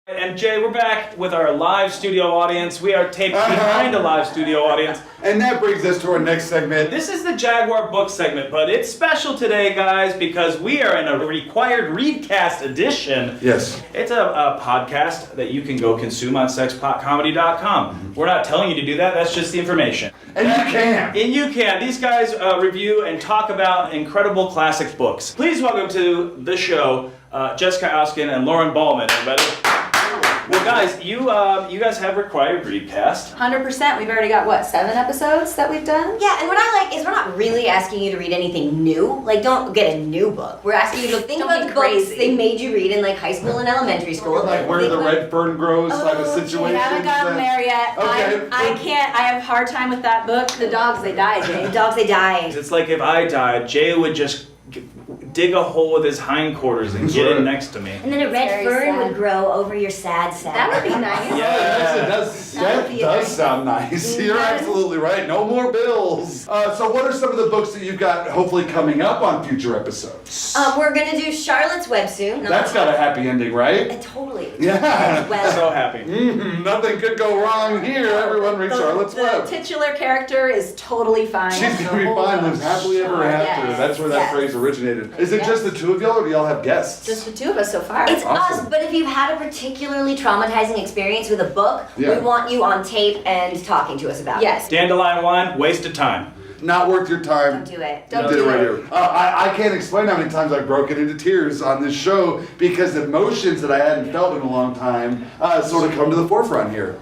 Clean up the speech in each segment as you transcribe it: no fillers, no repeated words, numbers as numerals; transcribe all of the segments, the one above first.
And Jay, we're back with our live studio audience. We are taped behind a live studio audience. And that brings us to our next segment. This is the Jaguar book segment, but it's special today, guys, because we are in a required Readcast edition. Yes. It's a podcast that you can go consume on sexpotcomedy.com. We're not telling you to do that, that's just the information. And you can. And you can. These guys review and talk about incredible classic books. Please welcome to the show, Jessica Austgen and Lauren Bahlman, everybody. Well, guys, you guys have required Readcast. 100%. We've already got, 7 episodes that we've done? Yeah, and what I like is we're not really asking you to read anything new. Like, don't get a new book. We're asking you to think about the books they made you read in, like, high school and elementary school. Like where the red fern grows type of situation. We haven't gotten there yet. Okay. I can't. I have a hard time with that book. The dogs, they died, Jay. The dogs, they died. It's like if I died, Jay would just dig a hole with his hindquarters and get in next to me. And then a red fern would grow over your sad sack. That would be nice. That does sound nice. You're absolutely right. No more bills. So what are some of the books that you've got hopefully coming up on future episodes? We're going to do Charlotte's Web soon. That's got a happy ending, right? Totally. Yeah. Well, So happy. Nothing could go wrong here. Everyone read Charlotte's Web. The titular character is totally fine. She's going to be fine, lives happily ever after. Yes. That's where that phrase originated. Is it just the two of y'all, or do y'all have guests? Just the two of us so far. it's Awesome. us, but if you've had a particularly traumatizing experience with a book, we want you on tape and talking to us about it. Yes. Dandelion wine, waste of time. Not worth your time. Don't do it. You did it right here. I can't explain how many times I've broken into tears on this show because emotions that I hadn't felt in a long time sort of come to the forefront here.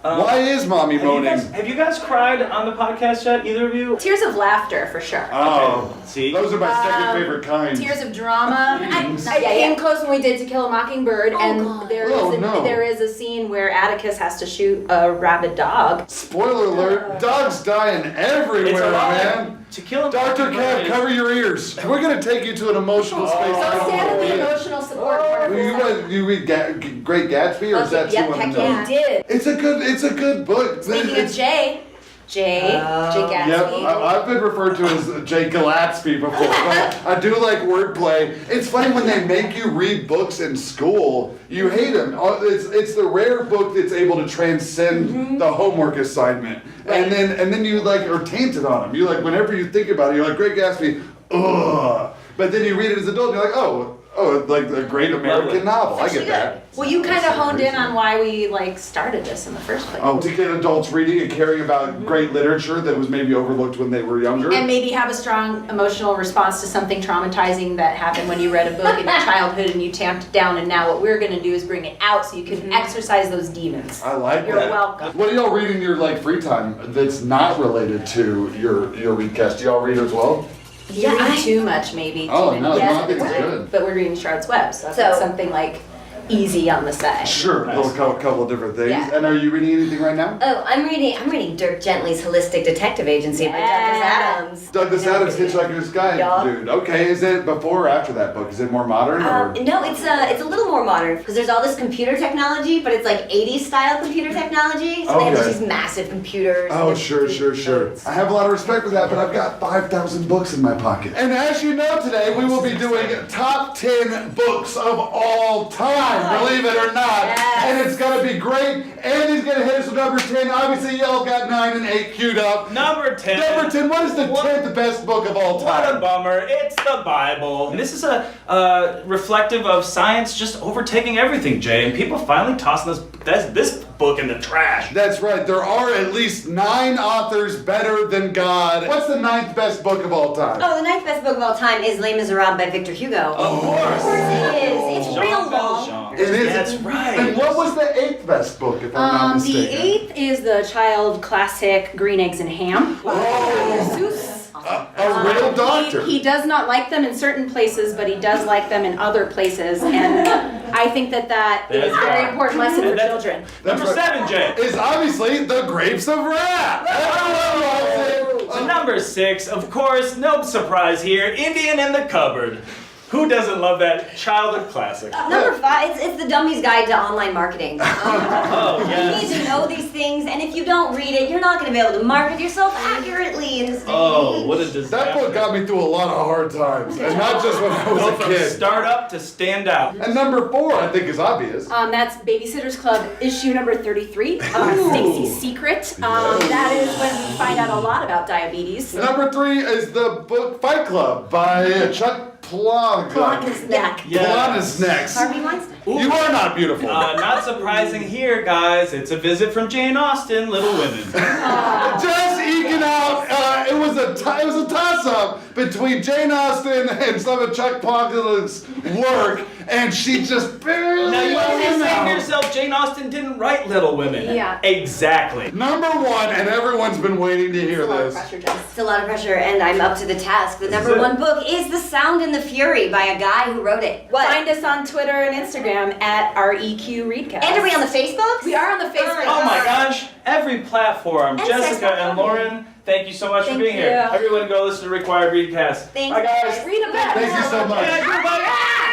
Why is mommy moaning? Have you guys cried on the podcast yet, either of you? Tears of laughter, for sure. Oh, See? those are my second favorite kind. Tears of drama. I came close when we did To Kill a Mockingbird, and there is a scene where Atticus has to shoot a rabid dog. Spoiler alert, dogs dying everywhere, It's alive. man. To Kill a Dr. Mockingbird Kev, cover your ears. We're going to take you to an emotional space. Don't stand in the emotional support part. You read Great Gatsby, or is that too on the nose? We did. It's a good book. Speaking of Jay Gillespie. Yep, I've been referred to as Jay Gillespie before, but I do like wordplay. It's funny when they make you read books in school, you hate them. It's the rare book that's able to transcend the homework assignment. Right. And then you like are tainted on them. You like, whenever you think about it, you're like, Great Gatsby, ugh. But then you read it as an adult and you're like, oh, like a great American novel. I get that. Well, you kind of honed in on why we started this in the first place. Oh, to get adults reading and caring about great literature that was maybe overlooked when they were younger. And maybe have a strong emotional response to something traumatizing that happened when you read a book in your childhood and you tamped it down, and now what we're going to do is bring it out so you can exercise those demons. I like You're that. welcome. What do y'all read in your free time that's not related to your Readcast? Do y'all read as well? You read too much, maybe. Oh, too no, many. I think it's good. But we're reading Charlotte's Web, so that's something easy on the side. Sure, a couple of different things. Yeah. And are you reading anything right now? Oh, I'm reading Dirk Gently's Holistic Detective Agency by Douglas Adams. Douglas Adams, Hitchhiker's Guide, Yeah. dude. Okay, is it before or after that book? Is it more modern? Or? No, it's a little more modern because there's all this computer technology, but it's like 80s style computer technology. So they have these massive computers. Oh, sure. I have a lot of respect for that, but I've got 5,000 books in my pocket. And as you know, today we will be doing top 10 books of all time. Believe it or not. Yes. And it's going to be great. Andy's going to hit us with number 10. Obviously, y'all got 9 and 8 queued up. Number 10. Number 10, what is the 10th best book of all time? What a bummer. It's the Bible. And this is a reflective of science just overtaking everything, Jay. And people finally tossing this book in the trash. That's right. There are at least 9 authors better than God. What's the 9th best book of all time? Oh, the 9th best book of all time is Les Miserables by Victor Hugo. Of course. It is. It's real long. It is. That's right. And what was the 8th best book, if I'm not mistaken? The 8th is the child classic Green Eggs and Ham. Zeus. A real doctor. He does not like them in certain places, but he does like them in other places, and I think that is a very important lesson for children. Number 7, Jay. Is obviously The Grapes of Wrath. Everyone loves it. So number 6, of course, no surprise here, Indian in the Cupboard. Who doesn't love that childhood classic? Number 5, it's the Dummy's Guide to Online Marketing. Oh, You yes. need to know these things, and if you don't read it, you're not going to be able to market yourself accurately in this day. Oh, what a disaster. That book got me through a lot of hard times, and not just when I was Go a from kid. start up to stand out. And number 4, I think, is obvious. That's Babysitter's Club issue number 33, Stacy's Secret. That is when we find out a lot about diabetes. Number 3 is the book Fight Club by Chuck Palahniuk. Palahniuk. Harvey Weinstein. You are not beautiful. Not surprising here, guys. It's a visit from Jane Austen, Little Women. Just eking out. It was a toss-up between Jane Austen and some of Chuck Palahniuk's work, and she just barely. Now you let always him say to out. yourself, Jane Austen didn't write Little Women. Yeah. Exactly. Number 1, and everyone's been waiting to hear A lot of this. pressure, Jess. It's a lot of pressure, and I'm up to the task. The number it. 1 book is The Sound and the Fury by a guy who wrote it. What? Find us on Twitter and Instagram at REQ Readcast. And are we on the Facebook? We are on the Facebook. Oh my gosh, every platform. And Jessica Sexpot. and Lauren, thank you so much Thank for being here. you. Everyone go listen to Required Readcast. Thanks, Bye guys. guys. Read a book. Thank you so much. Yeah, goodbye.